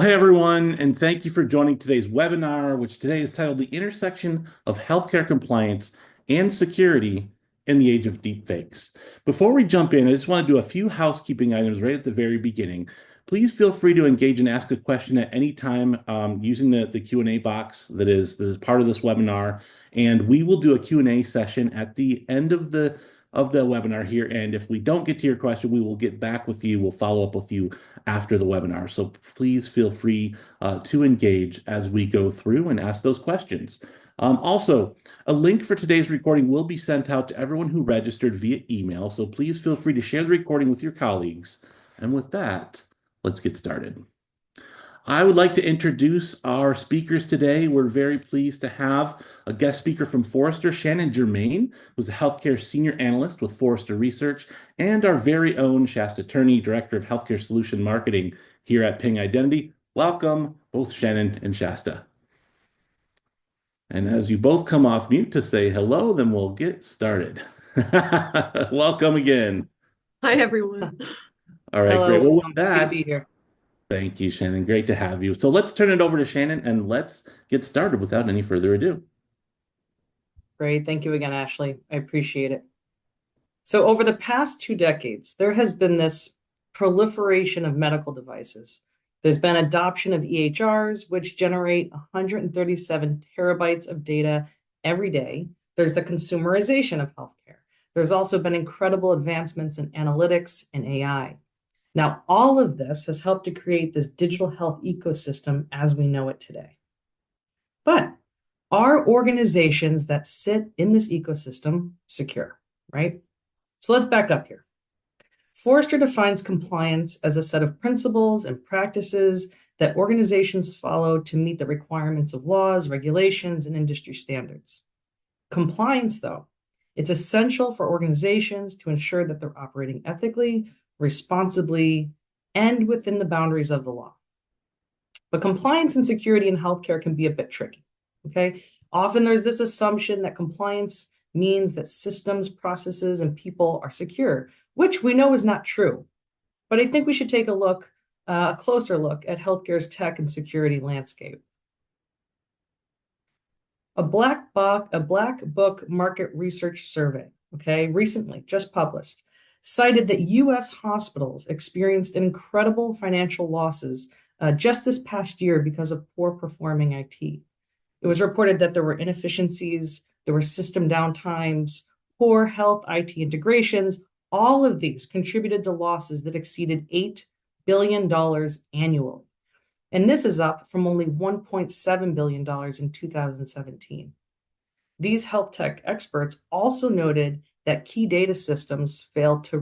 Well, hey everyone, and thank you for joining today's webinar, which today is titled The Intersection of Healthcare Compliance and Security in the Age of Deepfakes. Before we jump in, I just want to do a few housekeeping items right at the very beginning. Please feel free to engage and ask a question at any time using the Q&A box that is part of this webinar, and we will do a Q&A session at the end of the webinar here. And if we don't get to your question, we will get back with you. We'll follow up with you after the webinar. So please feel free to engage as we go through and ask those questions. Also, a link for today's recording will be sent out to everyone who registered via email. So please feel free to share the recording with your colleagues. And with that, let's get started. I would like to introduce our speakers today. We're very pleased to have a guest speaker from Forrester, Shannon Germain, who's a healthcare senior analyst with Forrester Research, and our very own Shasta Turney, Director of Healthcare Solution Marketing here at Ping Identity. Welcome, both Shannon and Shasta. And as you both come off mute to say hello, then we'll get started. Welcome again. Hi, everyone. All right, Hello, great. Well, with happy that, to be here. thank you, Shannon. Great to have you. So let's turn it over to Shannon and let's get started without any further ado. Great. Thank you again, Ashley. I appreciate it. So over the past 2 decades, there has been this proliferation of medical devices. There's been adoption of EHRs, which generate 137 terabytes of data every day. There's the consumerization of healthcare. There's also been incredible advancements in analytics and AI. Now, all of this has helped to create this digital health ecosystem as we know it today. But are organizations that sit in this ecosystem secure, right? So let's back up here. Forrester defines compliance as a set of principles and practices that organizations follow to meet the requirements of laws, regulations, and industry standards. Compliance, though, it's essential for organizations to ensure that they're operating ethically, responsibly, and within the boundaries of the law. But compliance and security in healthcare can be a bit tricky, okay? Often there's this assumption that compliance means that systems, processes, and people are secure, which we know is not true. But I think we should take a closer look at healthcare's tech and security landscape. A black book market research survey, okay, recently just published, cited that U.S. hospitals experienced incredible financial losses just this past year because of poor performing IT. It was reported that there were inefficiencies, there were system downtimes, poor health IT integrations. All of these contributed to losses that exceeded $8 billion annually. And this is up from only $1.7 billion in 2017. These health tech experts also noted that key data systems failed to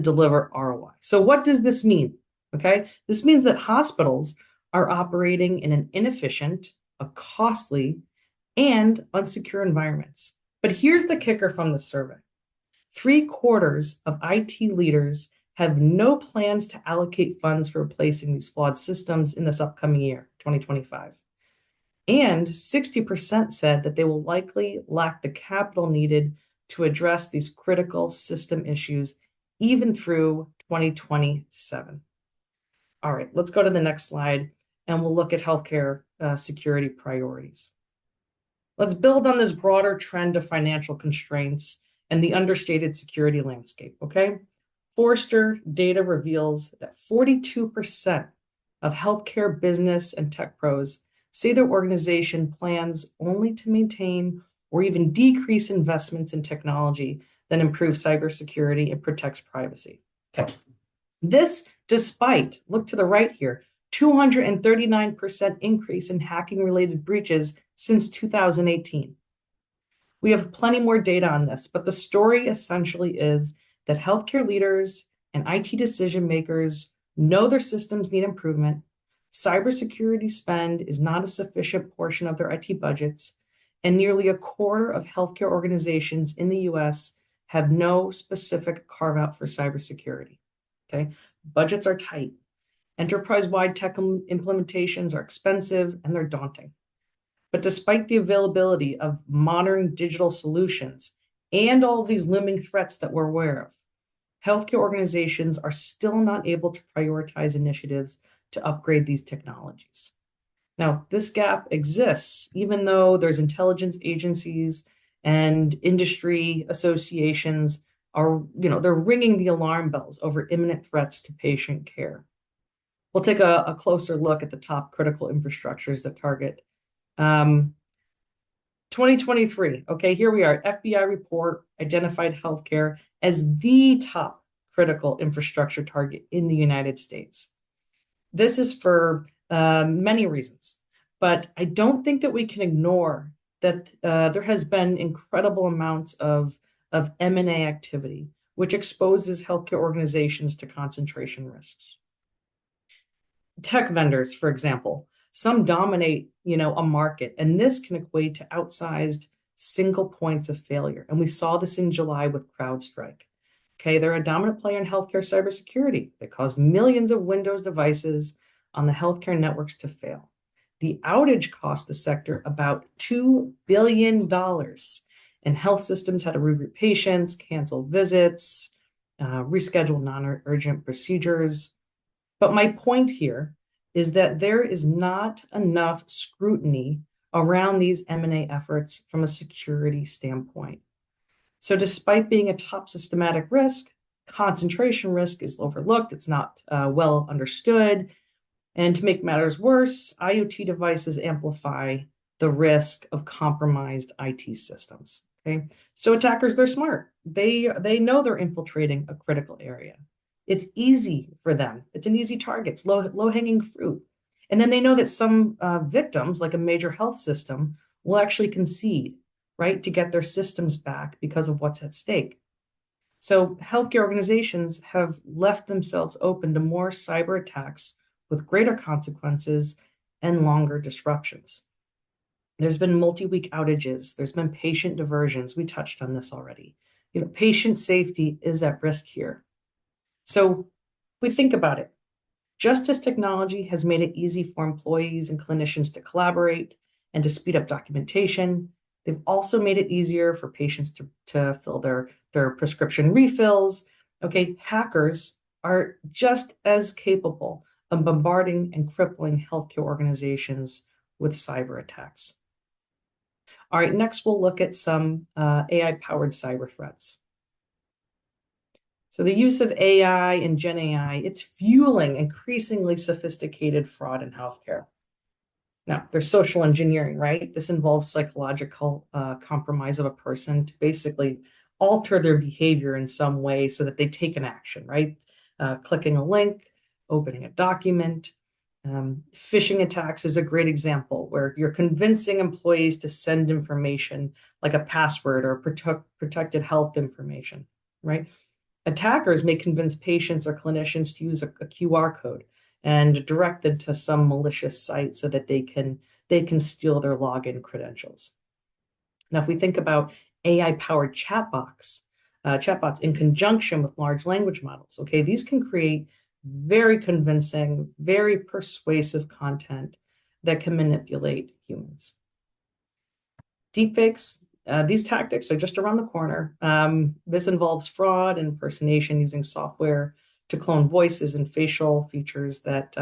deliver ROI. So what does this mean? Okay, this means that hospitals are operating in an inefficient, a costly, and unsecure environments. But here's the kicker from the survey. 3/4 of IT leaders have no plans to allocate funds for replacing these flawed systems in this upcoming year, 2025. And 60% said that they will likely lack the capital needed to address these critical system issues even through 2027. All right, let's go to the next slide and we'll look at healthcare security priorities. Let's build on this broader trend of financial constraints and the understated security landscape, okay? Forrester data reveals that 42% of healthcare business and tech pros say their organization plans only to maintain or even decrease investments in technology that improve cybersecurity and protects privacy. Okay. This despite, look to the right here, 239% increase in hacking-related breaches since 2018. We have plenty more data on this, but the story essentially is that healthcare leaders and IT decision makers know their systems need improvement, cybersecurity spend is not a sufficient portion of their IT budgets, and nearly 1/4 of healthcare organizations in the US have no specific carve-out for cybersecurity. Okay, budgets are tight. Enterprise-wide tech implementations are expensive and they're daunting. But despite the availability of modern digital solutions and all of these looming threats that we're aware of, healthcare organizations are still not able to prioritize initiatives to upgrade these technologies. Now, this gap exists even though there's intelligence agencies and industry associations are, they're ringing the alarm bells over imminent threats to patient care. We'll take a closer look at the top critical infrastructures that target 2023. Okay, here we are. FBI report identified healthcare as the top critical infrastructure target in the United States. This is for many reasons, but I don't think that we can ignore that there has been incredible amounts of M&A activity, which exposes healthcare organizations to concentration risks. Tech vendors, for example, some dominate, a market, and this can equate to outsized single points of failure. And we saw this in July with CrowdStrike. Okay, they're a dominant player in healthcare cybersecurity that caused millions of Windows devices on the healthcare networks to fail. The outage cost the sector about $2 billion, and health systems had to reroute patients, cancel visits, reschedule non-urgent procedures. But my point here is that there is not enough scrutiny around these M&A efforts from a security standpoint. So despite being a top systematic risk, concentration risk is overlooked. It's not well understood. And to make matters worse, IoT devices amplify the risk of compromised IT systems. Okay, so attackers, they're smart. They know they're infiltrating a critical area. It's easy for them. It's an easy target. It's low-hanging fruit. And then they know that some victims, like a major health system, will actually concede, right, to get their systems back because of what's at stake. So healthcare organizations have left themselves open to more cyber attacks with greater consequences and longer disruptions. There's been multi-week outages. There's been patient diversions. We touched on this already. Patient safety is at risk here. So we think about it. Just as technology has made it easy for employees and clinicians to collaborate and to speed up documentation, they've also made it easier for patients to fill their prescription refills. Okay, hackers are just as capable of bombarding and crippling healthcare organizations with cyber attacks. All right, next we'll look at some AI-powered cyber threats. So the use of AI and Gen AI, it's fueling increasingly sophisticated fraud in healthcare. Now, there's social engineering, right? This involves psychological compromise of a person to basically alter their behavior in some way so that they take an action, right? Clicking a link, opening a document. Phishing attacks is a great example where you're convincing employees to send information like a password or protected health information, right? Attackers may convince patients or clinicians to use a QR code and direct them to some malicious site so that they can steal their login credentials. Now, if we think about AI-powered chatbots in conjunction with large language models, okay, these can create very convincing, very persuasive content that can manipulate humans. Deepfakes, these tactics are just around the corner. This involves fraud and impersonation using software to clone voices and facial features that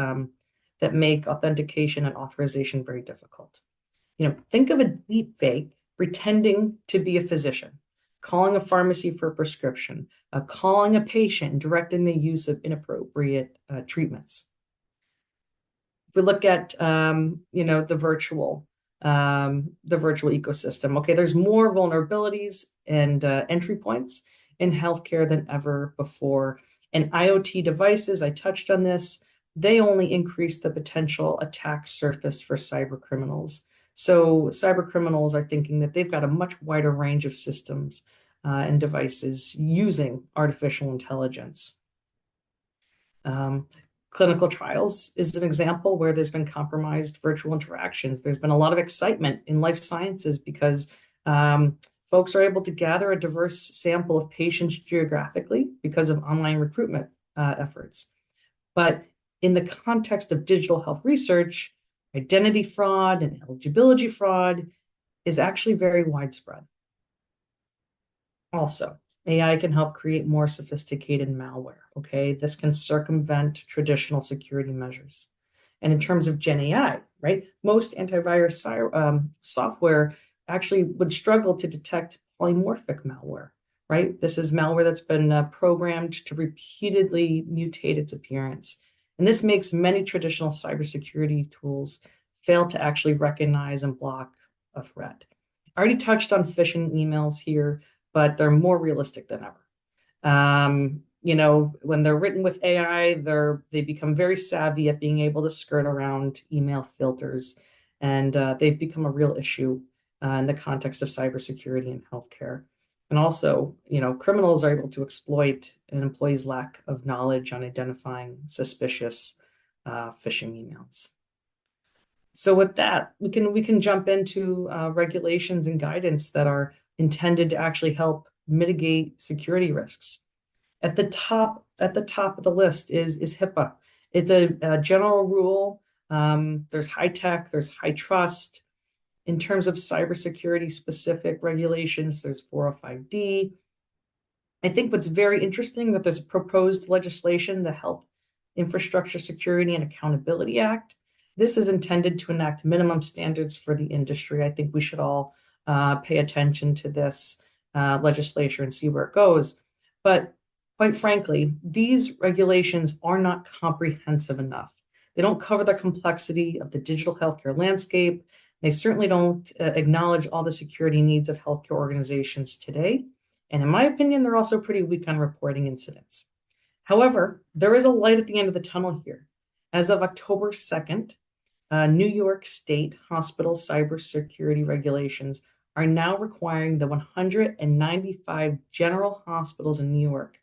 make authentication and authorization very difficult. Think of a deepfake pretending to be a physician, calling a pharmacy for a prescription, calling a patient and directing the use of inappropriate treatments. If we look at the virtual ecosystem, okay, there's more vulnerabilities and entry points in healthcare than ever before. And IoT devices, I touched on this, they only increase the potential attack surface for cyber criminals. So cyber criminals are thinking that they've got a much wider range of systems and devices using artificial intelligence. Clinical trials is an example where there's been compromised virtual interactions. There's been a lot of excitement in life sciences because folks are able to gather a diverse sample of patients geographically because of online recruitment efforts. But in the context of digital health research, identity fraud and eligibility fraud is actually very widespread. Also, AI can help create more sophisticated malware. Okay, this can circumvent traditional security measures. And in terms of Gen AI, right, most antivirus software actually would struggle to detect polymorphic malware, right? This is malware that's been programmed to repeatedly mutate its appearance. And this makes many traditional cybersecurity tools fail to actually recognize and block a threat. I already touched on phishing emails here, but they're more realistic than ever. When they're written with AI, they become very savvy at being able to skirt around email filters, and they've become a real issue in the context of cybersecurity and healthcare. And also, criminals are able to exploit an employee's lack of knowledge on identifying suspicious phishing emails. So with that, we can jump into regulations and guidance that are intended to actually help mitigate security risks. At the top of the list is HIPAA. It's a general rule. There's high tech, there's high trust. In terms of cybersecurity specific regulations, there's 405D. I think what's very interesting that there's a proposed legislation, the Health Infrastructure Security and Accountability Act. This is intended to enact minimum standards for the industry. I think we should all pay attention to this legislation and see where it goes. But quite frankly, these regulations are not comprehensive enough. They don't cover the complexity of the digital healthcare landscape. They certainly don't acknowledge all the security needs of healthcare organizations today. And in my opinion, they're also pretty weak on reporting incidents. However, there is a light at the end of the tunnel here. As of October 2nd, New York State hospital cybersecurity regulations are now requiring the 195 general hospitals in New York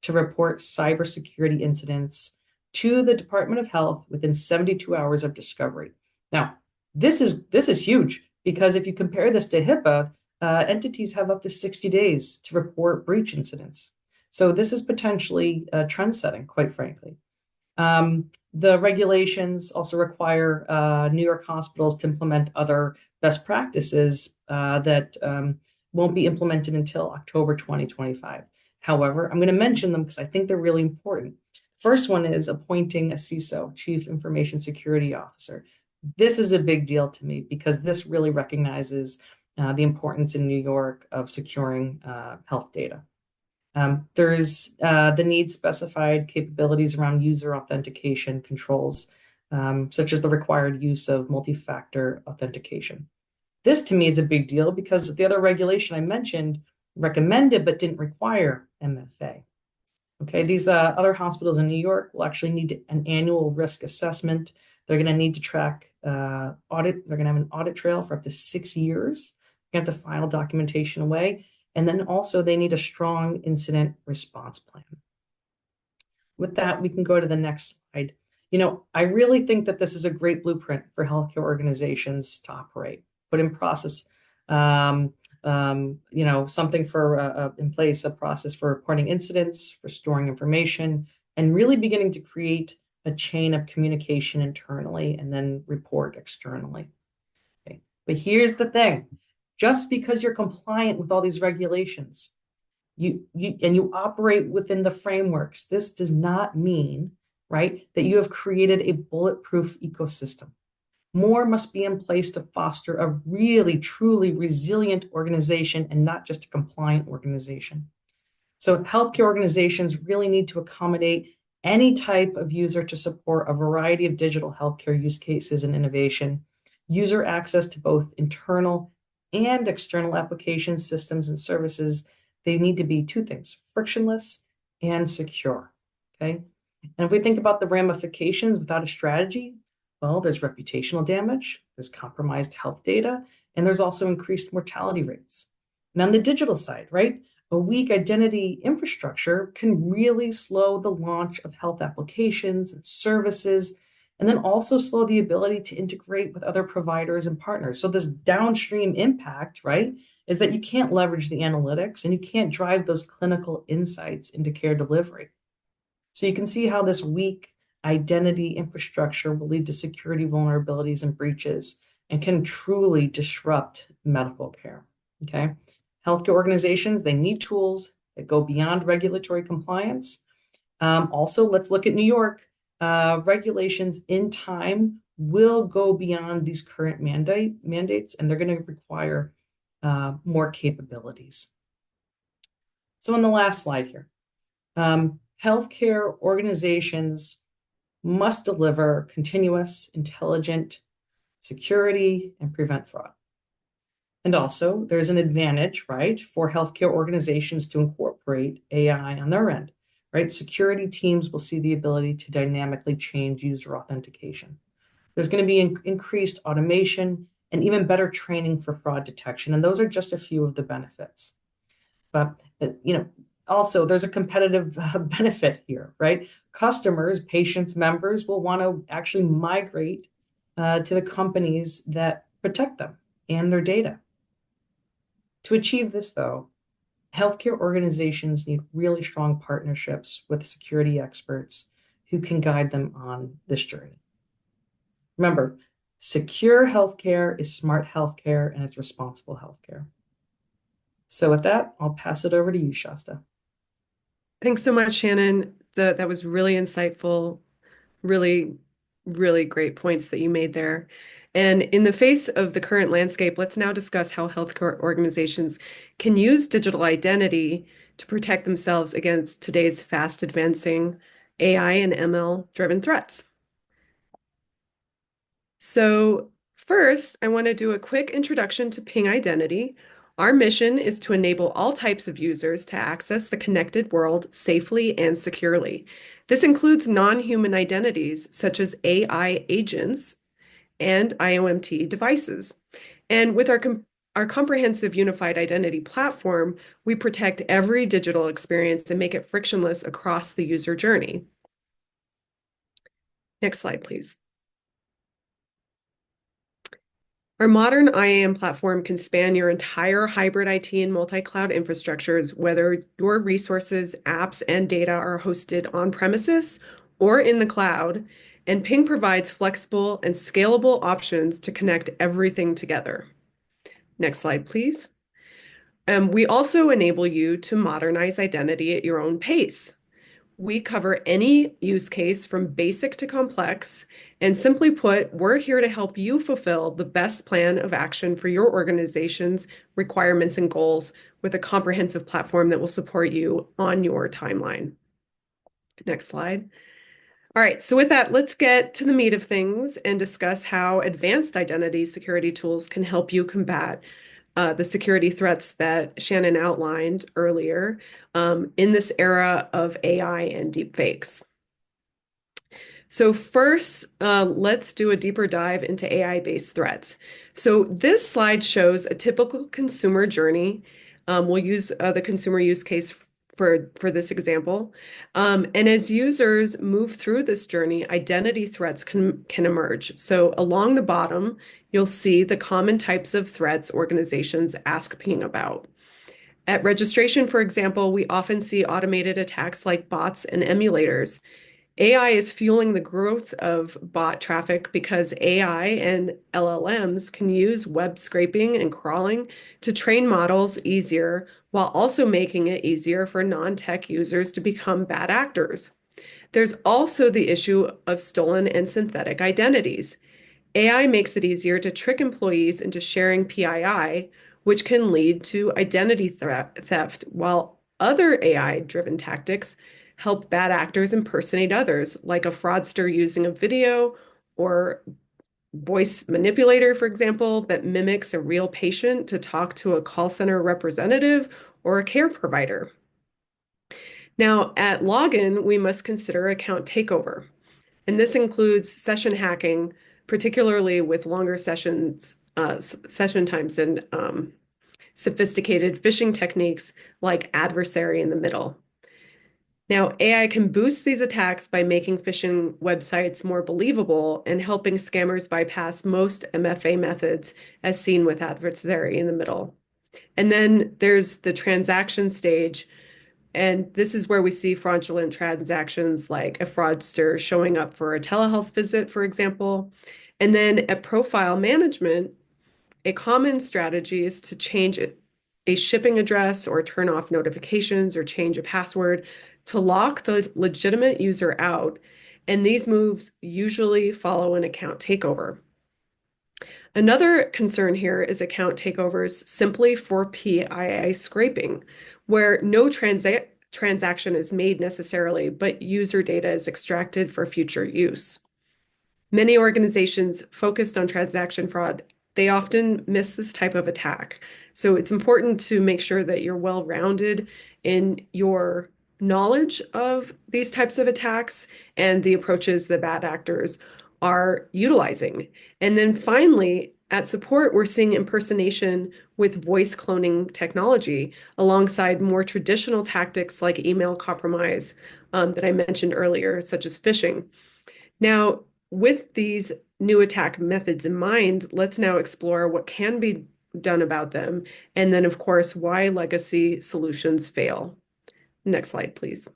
to report cybersecurity incidents to the Department of Health within 72 hours of discovery. Now, this is huge because if you compare this to HIPAA, entities have up to 60 days to report breach incidents. So this is potentially trend setting, quite frankly. The regulations also require New York hospitals to implement other best practices that won't be implemented until October 2025. However, I'm going to mention them because I think they're really important. First one is appointing a CISO, Chief Information Security Officer. This is a big deal to me because this really recognizes the importance in New York of securing health data. There's the need specified capabilities around user authentication controls, such as the required use of multi-factor authentication. This to me is a big deal because the other regulation I mentioned recommended but didn't require MFA. Okay, these other hospitals in New York will actually need an annual risk assessment. They're going to need to track audit. They're going to have an audit trail for up to 6 years. They have to file documentation away. And then also they need a strong incident response plan. With that, we can go to the next slide. I really think that this is a great blueprint for healthcare organizations to operate, put in process, something for in place, a process for reporting incidents, for storing information, and really beginning to create a chain of communication internally and then report externally. Okay. But here's the thing. Just because you're compliant with all these regulations, you operate within the frameworks, this does not mean, right, that you have created a bulletproof ecosystem. More must be in place to foster a really, truly resilient organization and not just a compliant organization. So healthcare organizations really need to accommodate any type of user to support a variety of digital healthcare use cases and innovation, user access to both internal and external applications, systems, and services. They need to be two things: frictionless and secure. Okay. And if we think about the ramifications without a strategy, well, there's reputational damage, there's compromised health data, and there's also increased mortality rates. And on the digital side, right, a weak identity infrastructure can really slow the launch of health applications and services, and then also slow the ability to integrate with other providers and partners. So this downstream impact, right, is that you can't leverage the analytics and you can't drive those clinical insights into care delivery. So you can see how this weak identity infrastructure will lead to security vulnerabilities and breaches and can truly disrupt medical care. Okay. Healthcare organizations, they need tools, that go beyond regulatory compliance. Also, let's look at New York. Regulations in time will go beyond these current mandates, and they're going to require more capabilities. So on the last slide here, healthcare organizations must deliver continuous, intelligent security and prevent fraud. And also, there's an advantage, right, for healthcare organizations to incorporate AI on their end, right? Security teams will see the ability to dynamically change user authentication. There's going to be increased automation and even better training for fraud detection. And those are just a few of the benefits. But, also there's a competitive benefit here, right? Customers, patients, members will want to actually migrate to the companies that protect them and their data. To achieve this, though, healthcare organizations need really strong partnerships with security experts who can guide them on this journey. Remember, secure healthcare is smart healthcare and it's responsible healthcare. So with that, I'll pass it over to you, Shasta. Thanks so much, Shannon. That was really insightful, really, really great points that you made there. And in the face of the current landscape, let's now discuss how healthcare organizations can use digital identity to protect themselves against today's fast advancing AI and ML-driven threats. So first, I want to do a quick introduction to Ping Identity. Our mission is to enable all types of users to access the connected world safely and securely. This includes non-human identities such as AI agents and IoMT devices. And with our comprehensive unified identity platform, we protect every digital experience and make it frictionless across the user journey. Next slide, please. Our modern IAM platform can span your entire hybrid IT and multi-cloud infrastructures, whether your resources, apps, and data are hosted on premises or in the cloud, and Ping provides flexible and scalable options to connect everything together. Next slide, please. We also enable you to modernize identity at your own pace. We cover any use case from basic to complex, and simply put, we're here to help you fulfill the best plan of action for your organization's requirements and goals with a comprehensive platform that will support you on your timeline. Next slide. All right, so with that, let's get to the meat of things and discuss how advanced identity security tools can help you combat the security threats that Shannon outlined earlier in this era of AI and deepfakes. So first, let's do a deeper dive into AI-based threats. So this slide shows a typical consumer journey. We'll use the consumer use case for this example. And as users move through this journey, identity threats can emerge. So along the bottom, you'll see the common types of threats organizations ask Ping about. At registration, for example, we often see automated attacks like bots and emulators. AI is fueling the growth of bot traffic because AI and LLMs can use web scraping and crawling to train models easier, while also making it easier for non-tech users to become bad actors. There's also the issue of stolen and synthetic identities. AI makes it easier to trick employees into sharing PII, which can lead to identity theft, while other AI-driven tactics help bad actors impersonate others, like a fraudster using a video or voice manipulator, for example, that mimics a real patient to talk to a call center representative or a care provider. Now, at login, we must consider account takeover, and this includes session hacking, particularly with longer session times and sophisticated phishing techniques like adversary in the middle. Now, AI can boost these attacks by making phishing websites more believable and helping scammers bypass most MFA methods, as seen with adversary in the middle. And then there's the transaction stage, and this is where we see fraudulent transactions like a fraudster showing up for a telehealth visit, for example. And then at profile management, a common strategy is to change a shipping address or turn off notifications or change a password to lock the legitimate user out. And these moves usually follow an account takeover. Another concern here is account takeovers simply for PII scraping, where no transaction is made necessarily, but user data is extracted for future use. Many organizations focused on transaction fraud, they often miss this type of attack. So it's important to make sure that you're well-rounded in your knowledge of these types of attacks and the approaches that bad actors are utilizing. And then finally, at support, we're seeing impersonation with voice cloning technology alongside more traditional tactics like email compromise that I mentioned earlier, such as phishing. Now, with these new attack methods in mind, let's now explore what can be done about them, and then, of course, why legacy solutions fail. Next slide, please.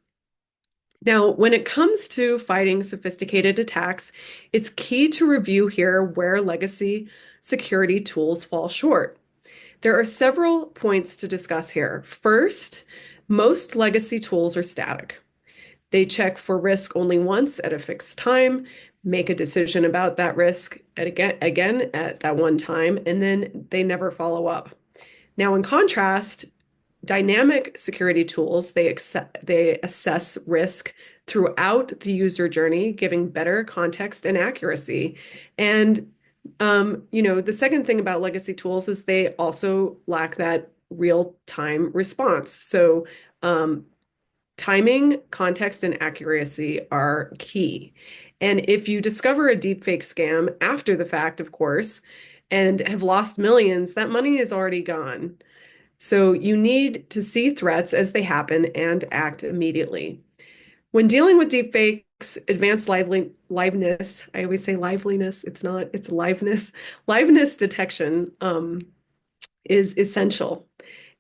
Now, when it comes to fighting sophisticated attacks, it's key to review here where legacy security tools fall short. There are several points to discuss here. First, most legacy tools are static. They check for risk only once at a fixed time, make a decision about that risk again at that one time, and then they never follow up. Now, in contrast, dynamic security tools, they assess risk throughout the user journey, giving better context and accuracy. And the second thing about legacy tools is they also lack that real-time response. So timing, context, and accuracy are key. And if you discover a deepfake scam after the fact, of course, and have lost millions, that money is already gone. So you need to see threats as they happen and act immediately. When dealing with deepfakes, advanced liveness, I always say liveliness, it's not, it's liveness detection is essential.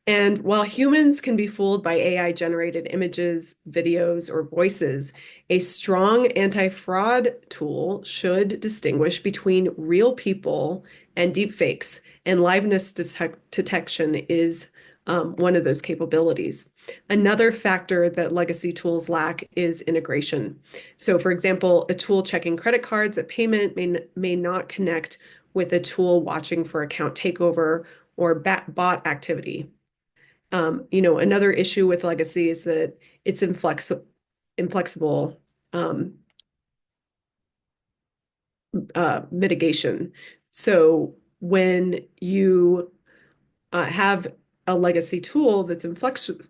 And while humans can be fooled by AI-generated images, videos, or voices, a strong anti-fraud tool should distinguish between real people and deepfakes, and liveness detection is one of those capabilities. Another factor that legacy tools lack is integration. So, for example, a tool checking credit cards at payment may not connect with a tool watching for account takeover or bot activity. Another issue with legacy is that it's inflexible mitigation. So when you have a legacy tool that's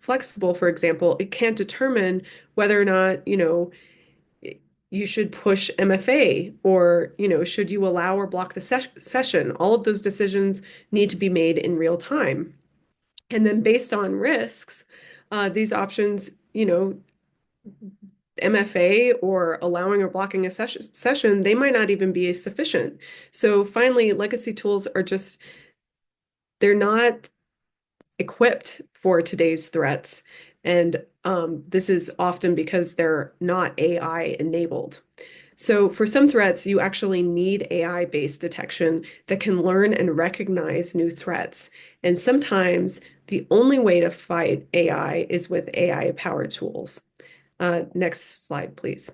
flexible, for example, it can't determine whether or not, you should push MFA or, should you allow or block the session. All of those decisions need to be made in real time. And then based on risks, these options, MFA or allowing or blocking a session, they might not even be sufficient. So finally, legacy tools are they're not equipped for today's threats. And this is often because they're not AI enabled. So for some threats, you actually need AI-based detection that can learn and recognize new threats. And sometimes the only way to fight AI is with AI-powered tools. Next slide, please.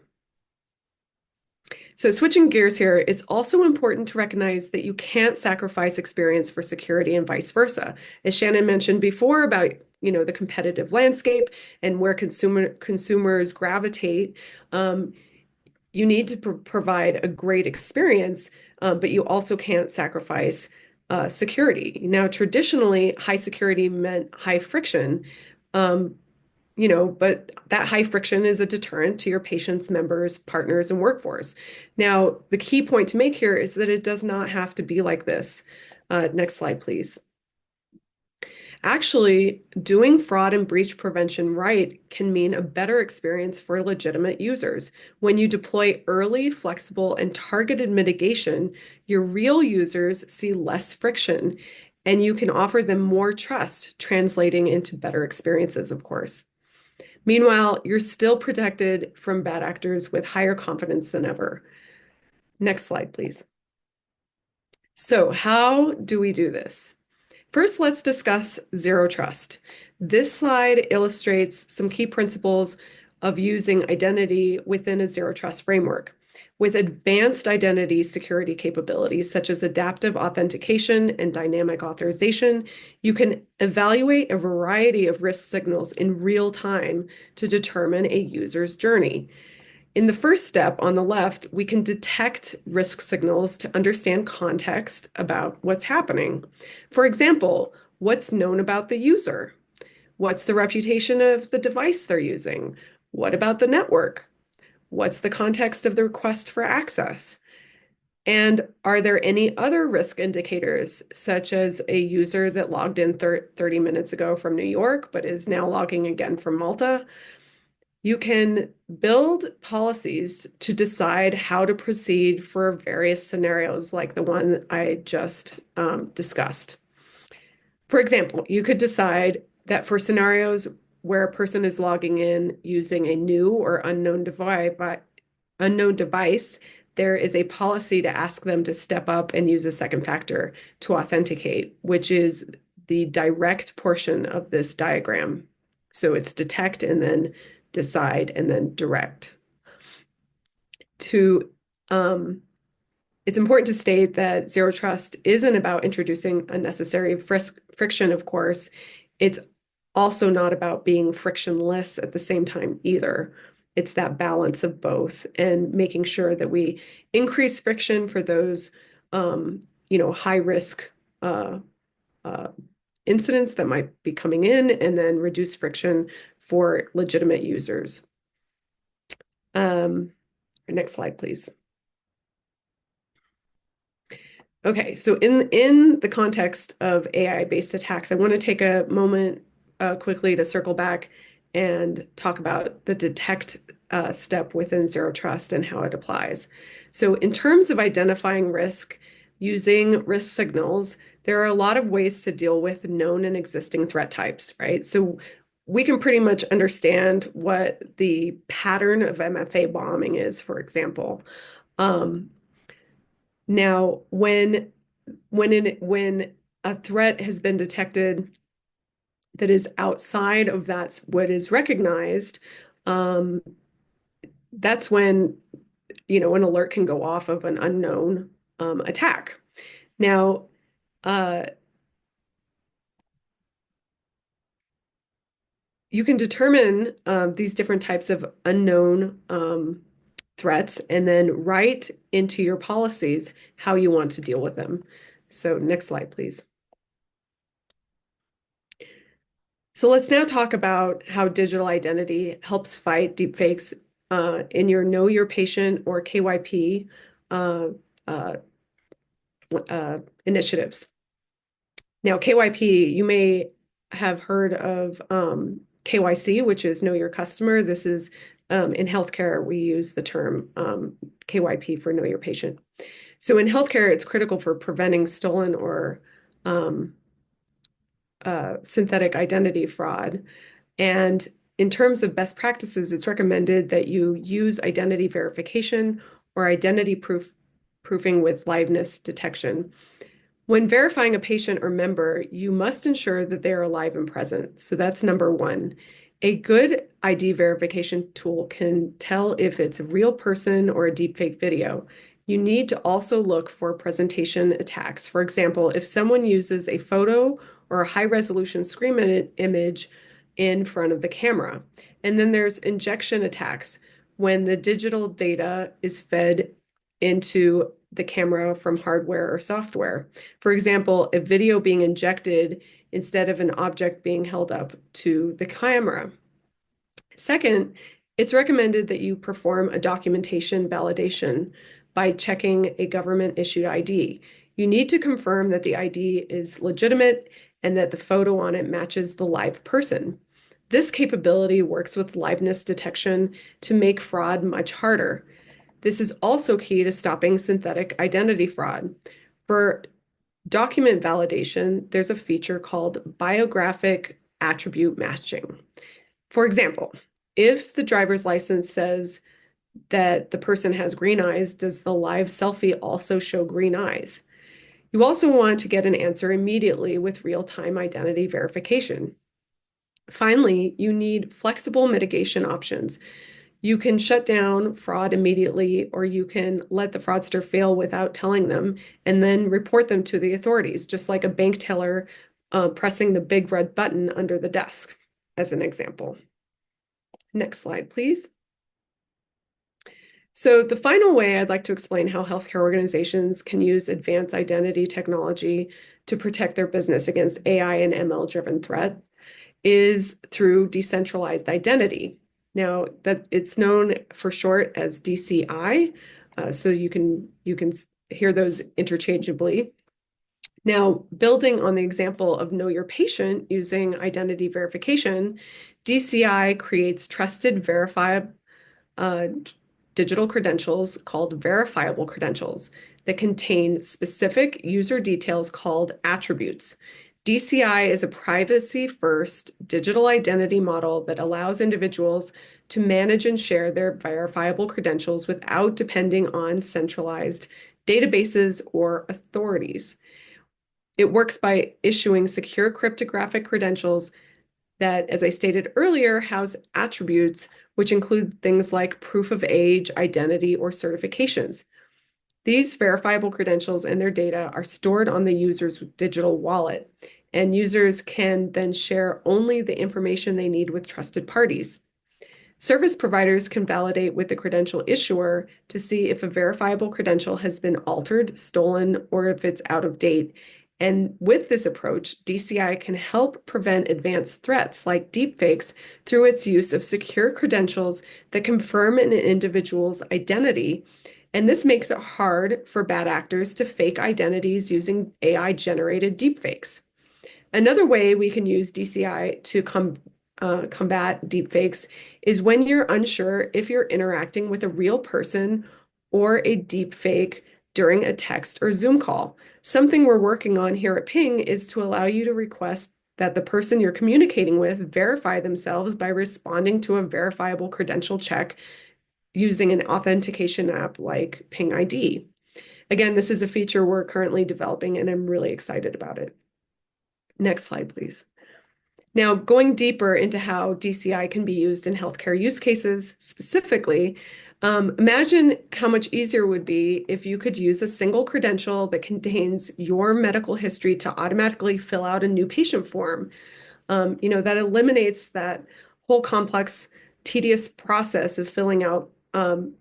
So switching gears here, it's also important to recognize that you can't sacrifice experience for security and vice versa. As Shannon mentioned before about the competitive landscape and where consumers gravitate, you need to provide a great experience, but you also can't sacrifice security. Now, traditionally, high security meant high friction, but that high friction is a deterrent to your patients, members, partners, and workforce. Now, the key point to make here is that it does not have to be like this. Next slide, please. Actually, doing fraud and breach prevention right can mean a better experience for legitimate users. When you deploy early, flexible, and targeted mitigation, your real users see less friction, and you can offer them more trust, translating into better experiences, of course. Meanwhile, you're still protected from bad actors with higher confidence than ever. Next slide, please. So how do we do this? First, let's discuss zero trust. This slide illustrates some key principles of using identity within a zero trust framework. With advanced identity security capabilities such as adaptive authentication and dynamic authorization, you can evaluate a variety of risk signals in real time to determine a user's journey. In the first step on the left, we can detect risk signals to understand context about what's happening. For example, what's known about the user? What's the reputation of the device they're using? What about the network? What's the context of the request for access? And are there any other risk indicators, such as a user that logged in 30 minutes ago from New York, but is now logging again from Malta? You can build policies to decide how to proceed for various scenarios like the one I just discussed. For example, you could decide that for scenarios where a person is logging in using a new or unknown device, there is a policy to ask them to step up and use a second factor to authenticate, which is the direct portion of this diagram. So it's detect and then decide and then direct. It's important to state that zero trust isn't about introducing unnecessary friction, of course. It's also not about being frictionless at the same time either. It's that balance of both and making sure that we increase friction for those, high risk incidents that might be coming in, and then reduce friction for legitimate users. Next slide, please. Okay, so in the context of AI-based attacks, I want to take a moment quickly to circle back and talk about the detect step within zero trust and how it applies. So in terms of identifying risk, using risk signals, there are a lot of ways to deal with known and existing threat types, right? So we can pretty much understand what the pattern of MFA bombing is, for example. Now, when a threat has been detected that is outside of that's what is recognized, that's when an alert can go off of an unknown attack. Now, you can determine these different types of unknown threats and then write into your policies how you want to deal with them. So next slide, please. So let's now talk about how digital identity helps fight deepfakes in your Know Your Patient or KYP initiatives. Now, KYP, you may have heard of KYC, which is Know Your Customer. This is in healthcare, we use the term KYP for Know Your Patient. So in healthcare, it's critical for preventing stolen or synthetic identity fraud. And in terms of best practices, it's recommended that you use identity verification or identity proofing with liveness detection. When verifying a patient or member, you must ensure that they are alive and present. So that's number one. A good ID verification tool can tell if it's a real person or a deepfake video. You need to also look for presentation attacks. For example, if someone uses a photo or a high-resolution screen image in front of the camera. And then there's injection attacks when the digital data is fed into the camera from hardware or software. For example, a video being injected instead of an object being held up to the camera. Second, it's recommended that you perform a documentation validation by checking a government-issued ID. You need to confirm that the ID is legitimate and that the photo on it matches the live person. This capability works with liveness detection to make fraud much harder. This is also key to stopping synthetic identity fraud. For document validation, there's a feature called biographic attribute matching. For example, if the driver's license says that the person has green eyes, does the live selfie also show green eyes? You also want to get an answer immediately with real-time identity verification. Finally, you need flexible mitigation options. You can shut down fraud immediately, or you can let the fraudster fail without telling them and then report them to the authorities, just like a bank teller pressing the big red button under the desk, as an example. Next slide, please. So the final way I'd like to explain how healthcare organizations can use advanced identity technology to protect their business against AI and ML-driven threats is through decentralized identity. Now, that it's known for short as DCI, so you can hear those interchangeably. Now, building on the example of Know Your Patient using identity verification, DCI creates trusted, verifiable digital credentials called verifiable credentials that contain specific user details called attributes. DCI is a privacy-first digital identity model that allows individuals to manage and share their verifiable credentials without depending on centralized databases or authorities. It works by issuing secure cryptographic credentials that, as I stated earlier, house attributes, which include things like proof of age, identity, or certifications. These verifiable credentials and their data are stored on the user's digital wallet, and users can then share only the information they need with trusted parties. Service providers can validate with the credential issuer to see if a verifiable credential has been altered, stolen, or if it's out of date. And with this approach, DCI can help prevent advanced threats like deepfakes through its use of secure credentials that confirm an individual's identity. And this makes it hard for bad actors to fake identities using AI-generated deepfakes. Another way we can use DCI to combat deepfakes is when you're unsure if you're interacting with a real person or a deepfake during a text or Zoom call. Something we're working on here at Ping is to allow you to request that the person you're communicating with verify themselves by responding to a verifiable credential check using an authentication app like Ping ID. Again, this is a feature we're currently developing, and I'm really excited about it. Next slide, please. Now, going deeper into how DCI can be used in healthcare use cases specifically, imagine how much easier it would be if you could use a single credential that contains your medical history to automatically fill out a new patient form. That eliminates that whole complex, tedious process of filling out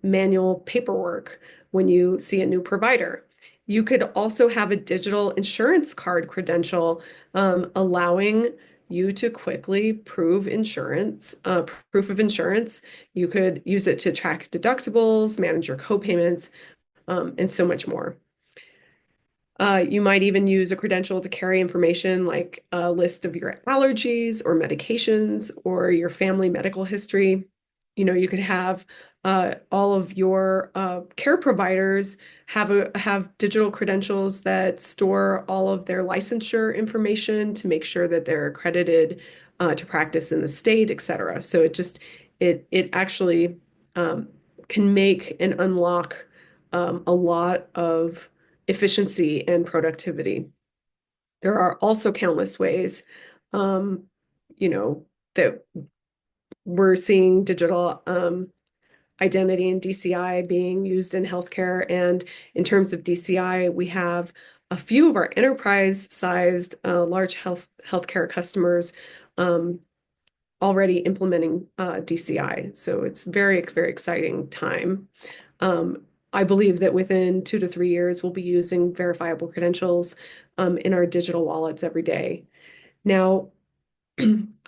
manual paperwork when you see a new provider. You could also have a digital insurance card credential, allowing you to quickly prove proof of insurance. You could use it to track deductibles, manage your co-payments, and so much more. You might even use a credential to carry information like a list of your allergies or medications or your family medical history. You could have all of your care providers have digital credentials that store all of their licensure information to make sure that they're accredited to practice in the state, et cetera. So it actually can make and unlock a lot of efficiency and productivity. There are also countless ways, that we're seeing digital identity and DCI being used in healthcare. And in terms of DCI, we have a few of our enterprise-sized large healthcare customers already implementing DCI. So it's very, very exciting time. I believe that within 2 to 3 years, we'll be using verifiable credentials in our digital wallets every day. Now,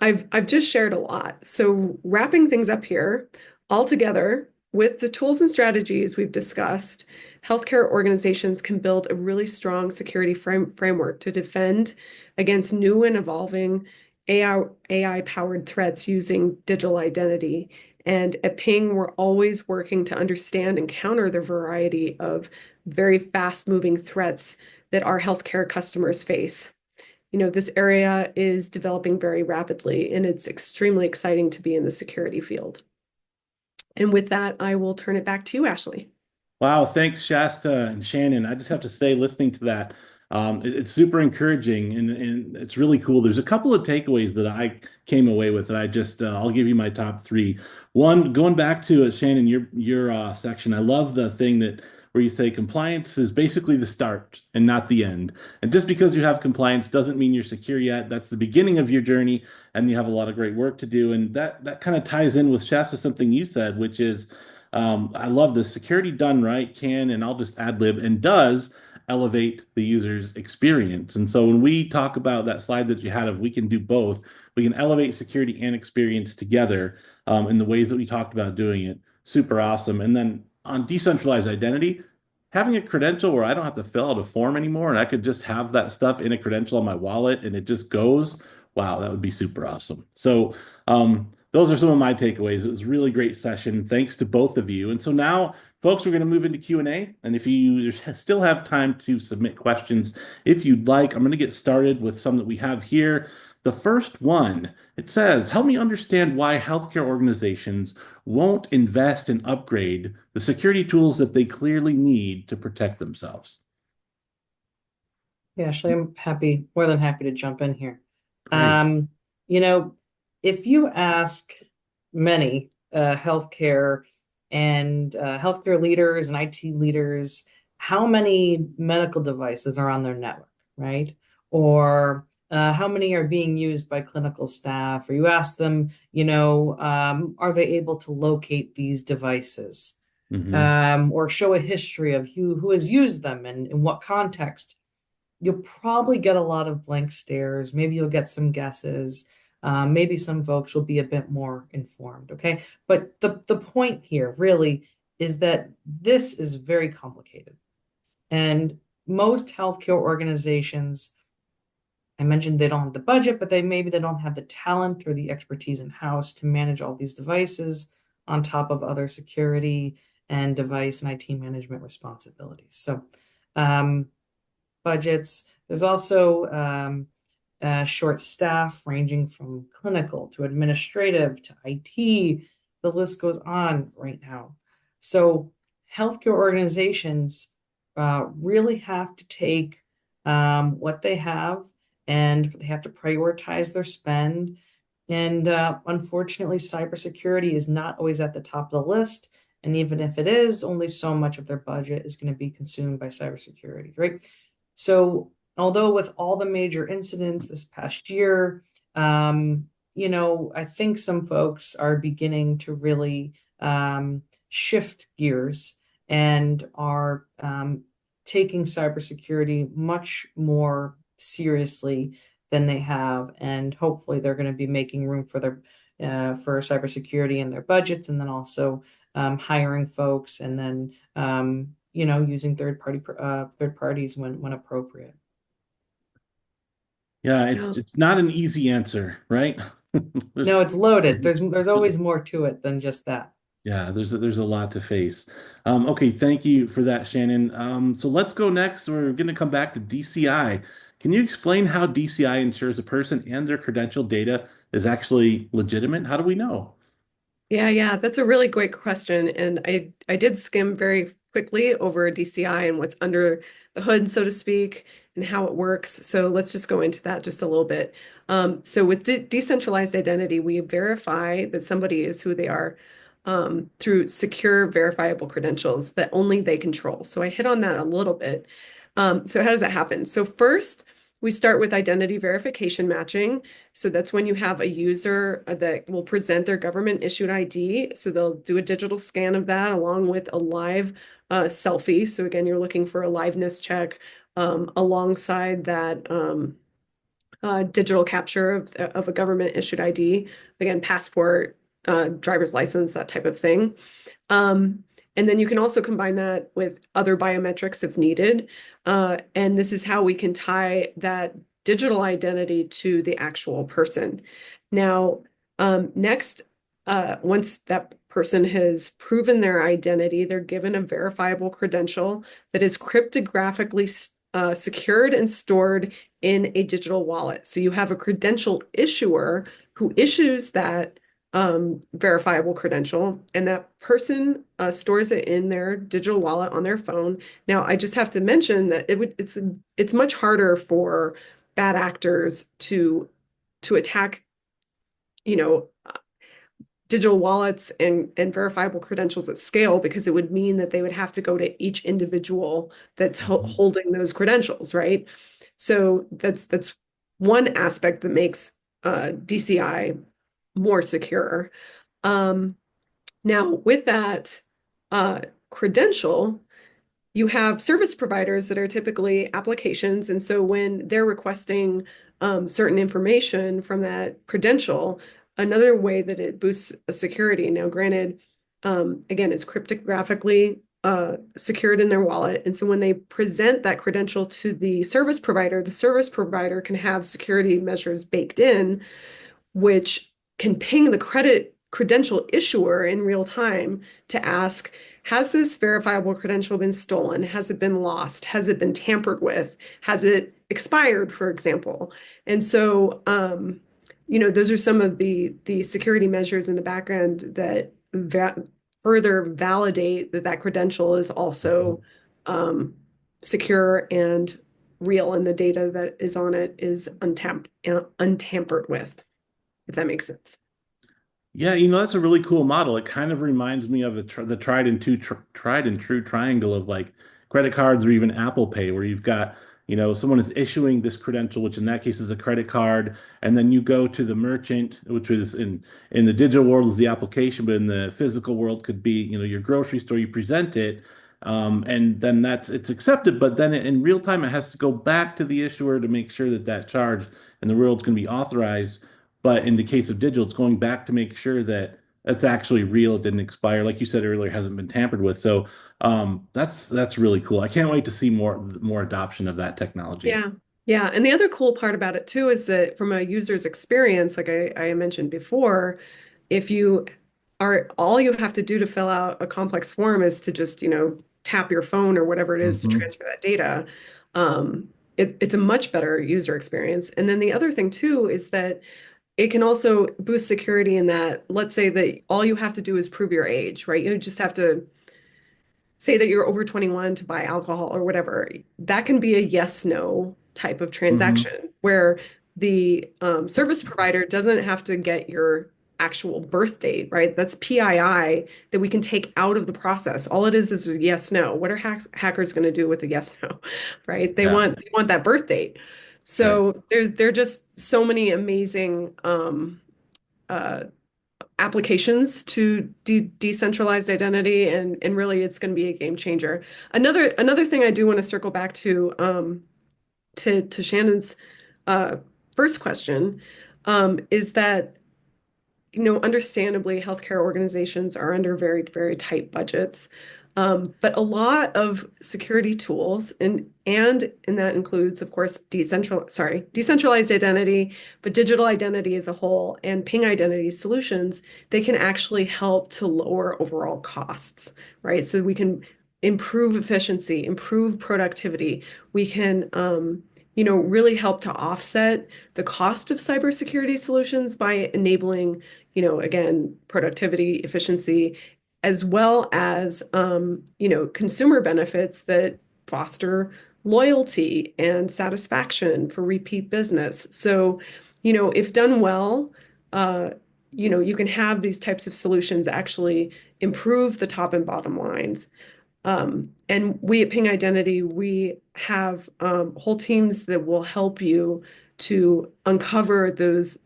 I've just shared a lot. So wrapping things up here, altogether, with the tools and strategies we've discussed, healthcare organizations can build a really strong security framework to defend against new and evolving AI-powered threats using digital identity. And at Ping, we're always working to understand and counter the variety of very fast-moving threats that our healthcare customers face. This area is developing very rapidly, and it's extremely exciting to be in the security field. And with that, I will turn it back to you, Ashley. Wow, thanks, Shasta and Shannon. I just have to say, listening to that, It's super encouraging and it's really cool. There's a couple of takeaways that I came away with that I just I'll give you my top three. One, going back to Shannon, your section, I love the thing that where you say compliance is basically the start and not the end. And just because you have compliance doesn't mean you're secure yet. That's the beginning of your journey, and you have a lot of great work to do. And that kind of ties in with Shasta something you said, which is I love this security done right can, and I'll just ad lib and does elevate the user's experience. And so when we talk about that slide that you had of we can do both, we can elevate security and experience together in the ways that we talked about doing it. Super awesome. And then on decentralized identity, having a credential where I don't have to fill out a form anymore and I could just have that stuff in a credential on my wallet and it just goes, wow, that would be super awesome. So those are some of my takeaways. It was a really great session. Thanks to both of you. And so now, folks, we're going to move into Q&A. And if you still have time to submit questions, if you'd like, I'm going to get started with some that we have here. The first one, it says, help me understand why healthcare organizations won't invest and upgrade the security tools that they clearly need to protect themselves. Yeah, actually, I'm more than happy to jump in here. Great. You know, if you ask many healthcare leaders and IT leaders how many medical devices are on their network, right? Or how many are being used by clinical staff, or you ask them, are they able to locate these devices? Mm-hmm. Or show a history of who has used them and in what context. You'll probably get a lot of blank stares. Maybe you'll get some guesses. Maybe some folks will be a bit more informed, okay? But the point here really is that this is very complicated. And most healthcare organizations, I mentioned they don't have the budget, but maybe they don't have the talent or the expertise in-house to manage all these devices on top of other security and device and IT management responsibilities. So budgets. There's also short staff ranging from clinical to administrative to IT. The list goes on right now. So healthcare organizations really have to take what they have, and they have to prioritize their spend. And unfortunately, cybersecurity is not always at the top of the list. And even if it is, only so much of their budget is going to be consumed by cybersecurity, right? So although with all the major incidents this past year, I think some folks are beginning to really shift gears and are taking cybersecurity much more seriously than they have, and hopefully they're going to be making room for their for cybersecurity in their budgets, and then also hiring folks, and then using third parties when appropriate. Yeah, Yeah. it's not an easy answer, right? No, it's loaded. There's always more to it than just that. Yeah, there's a lot to face. Okay, thank you for that, Shannon. So let's go next. We're going to come back to DCI. Can you explain how DCI ensures a person and their credential data is actually legitimate? How do we know? Yeah, that's a really great question. And I did skim very quickly over DCI and what's under the hood, so to speak, and how it works. So let's just go into that just a little bit. So with decentralized identity, we verify that somebody is who they are through secure, verifiable credentials that only they control. So I hit on that a little bit. So how does that happen? So first, we start with identity verification matching. So that's when you have a user that will present their government issued ID. So they'll do a digital scan of that along with a live selfie. So again, you're looking for a liveness check alongside that digital capture of a government issued ID. Again, passport, driver's license, that type of thing. And then you can also combine that with other biometrics if needed. And this is how we can tie that digital identity to the actual person. Now, next, once that person has proven their identity, they're given a verifiable credential that is cryptographically secured and stored in a digital wallet. So you have a credential issuer who issues that verifiable credential, and that person stores it in their digital wallet on their phone. Now, I just have to mention that it's much harder for bad actors to attack, you know, digital wallets and verifiable credentials at scale, because it would mean that they would have to go to each individual that's Mhm. holding those credentials, right? So that's one aspect that makes DCI more secure. Um, Now, with that credential, you have service providers that are typically applications. And so when they're requesting certain information from that credential, another way that it boosts security. Now, granted, again, it's cryptographically secured in their wallet. And so when they present that credential to the service provider can have security measures baked in, which can ping the credential issuer in real time to ask, has this verifiable credential been stolen? Has it been lost? Has it been tampered with? Has it expired, for example? And so, those are some of the security measures in the background that further validate that that credential is also um, secure and real, and the data that is on it is untampered with, if that makes sense. Yeah, that's a really cool model. It kind of reminds me of the tried and true triangle of like credit cards or even Apple Pay, where you've got, someone is issuing this credential, which in that case is a credit card, and then you go to the merchant, which is in the digital world is the application, but in the physical world could be, your grocery store. You present it, and then it's accepted, but then in real time it has to go back to the issuer to make sure that that charge in the world's going to be authorized. But in the case of digital, it's going back to make sure that it's actually real. It didn't expire, like you said earlier, hasn't been tampered with. So that's really cool. I can't wait to see more adoption of that technology. Yeah. Yeah. And the other cool part about it too is that from a user's experience, like I mentioned before, if you all you have to do to fill out a complex form is to just, tap your phone or whatever it is to Hmm. transfer that data. Um, it's a much better user experience. And then the other thing too is that it can also boost security in that, let's say that all you have to do is prove your age, right? You just have to say that you're over 21 to buy alcohol or whatever. That can be a yes no type of Hmm. transaction where the service provider doesn't have to get your actual birth date, right? That's PII that we can take out of the process. All it is a yes no. What are hackers going to do with a yes no, right? They Yeah, want that birth date. right. So there are just so many amazing uh, applications to decentralized identity, and really it's going to be a game changer. Another thing I do want to circle back to Shannon's uh, first question, is that, understandably, healthcare organizations are under very, very tight budgets. But a lot of security tools, and that includes, of course, decentralized identity, but digital identity as a whole, and ping identity solutions, they can actually help to lower overall costs, right? So we can improve efficiency, improve productivity. We can, really help to offset the cost of cybersecurity solutions by enabling, again, productivity, efficiency, as well as, consumer benefits that foster loyalty and satisfaction for repeat business. So, if done well, uh, you can have these types of solutions actually improve the top and bottom lines. And we at Ping Identity, we have whole teams that will help you to uncover those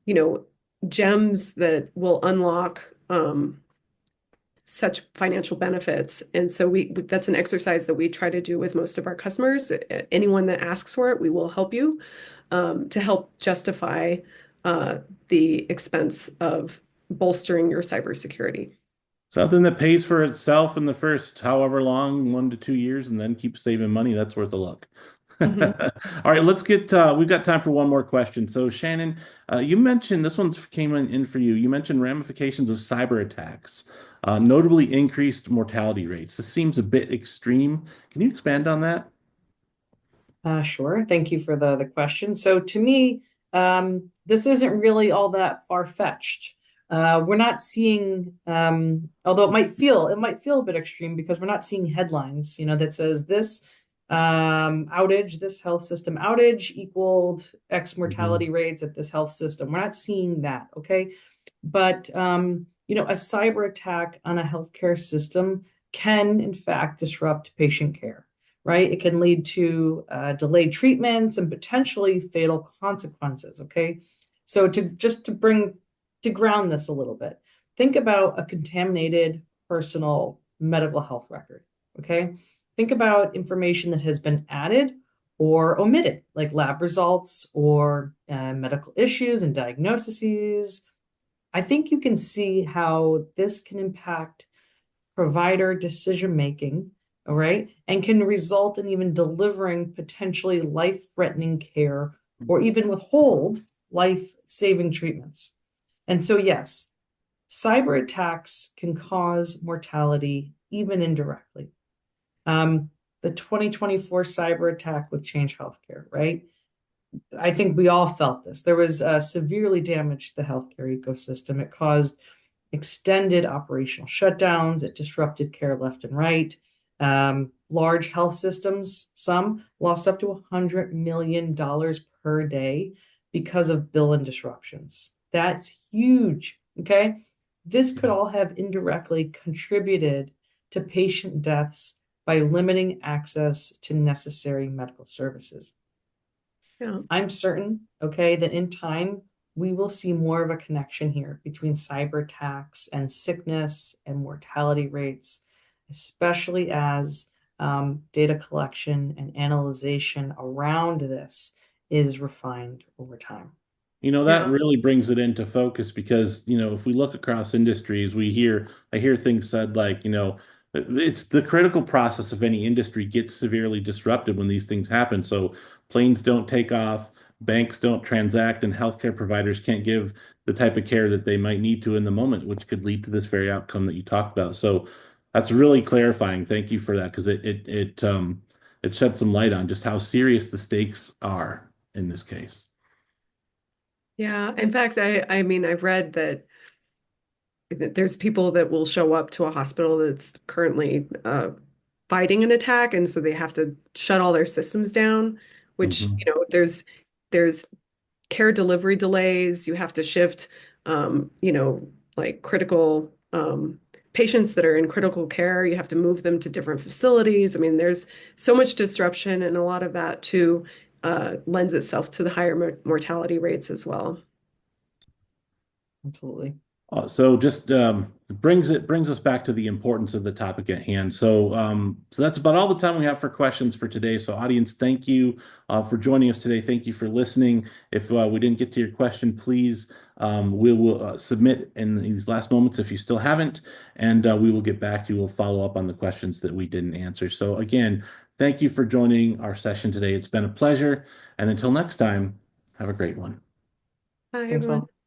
you know, gems that will unlock such financial benefits. And so that's an exercise that we try to do with most of our customers. Anyone that asks for it, we will help you to help justify uh, the expense of bolstering your cybersecurity. Something that pays for itself in the first however long, 1 to 2 years, and then keeps saving money. That's worth a look. Mhm. All right, we've got time for one more question. So, Shannon, you mentioned this one came in for you. You mentioned ramifications of cyber attacks, notably increased mortality rates. This seems a bit extreme. Can you expand on that? Sure. Thank you for the question. So to me, this isn't really all that far-fetched. We're not seeing, although it might feel a bit extreme because we're not seeing headlines, that says this outage, this health system outage equaled X mortality rates at this health system. We're not seeing that, okay? But a cyber attack on a healthcare system can, in fact, disrupt patient care, right? It can lead to delayed treatments and potentially fatal consequences, okay? So to ground this a little bit, think about a contaminated personal medical health record, okay? Think about information that has been added or omitted, like lab results or medical issues and diagnoses. I think you can see how this can impact provider decision making, all right, and can result in even delivering potentially life-threatening care or even withhold life-saving treatments. And so, yes, cyber attacks can cause mortality even indirectly. The 2024 cyber attack with Change Healthcare, right? I think we all felt this. There was severely damaged the healthcare ecosystem. It caused extended operational shutdowns. It disrupted care left and right. Large health systems, some lost up to $100 million per day because of billing disruptions. That's huge. Okay. This could all have indirectly contributed to patient deaths by limiting access to necessary medical services. Yeah. I'm certain, okay, that in time we will see more of a connection here between cyber attacks and sickness and mortality rates, especially as data collection and analyzation around this is refined over time. That Yeah. really brings it into focus because, if we look across industries, I hear things said like, it's the critical process of any industry gets severely disrupted when these things happen. So planes don't take off, banks don't transact, and healthcare providers can't give the type of care that they might need to in the moment, which could lead to this very outcome that you talked about. So that's really clarifying. Thank you for that because it shed some light on just how serious the stakes are in this case. Yeah. In fact, I mean, I've read that there's people that will show up to a hospital that's currently fighting an attack, and so they have to shut all their systems down, which, Mhm. there's care delivery delays. You have to shift, like critical patients that are in critical care. You have to move them to different facilities. I mean, there's so much disruption, and a lot of that too lends itself to the higher mortality rates as well. Absolutely. So just brings us back to the importance of the topic at hand. So that's about all the time we have for questions for today. So audience, thank you for joining us today. Thank you for listening. If we didn't get to your question, please we will submit in these last moments if you still haven't, and we will get back to you. We'll follow up on the questions that we didn't answer. So again, thank you for joining our session today. It's been a pleasure, and until next time, have a great one. Hi, Thanks everyone. all.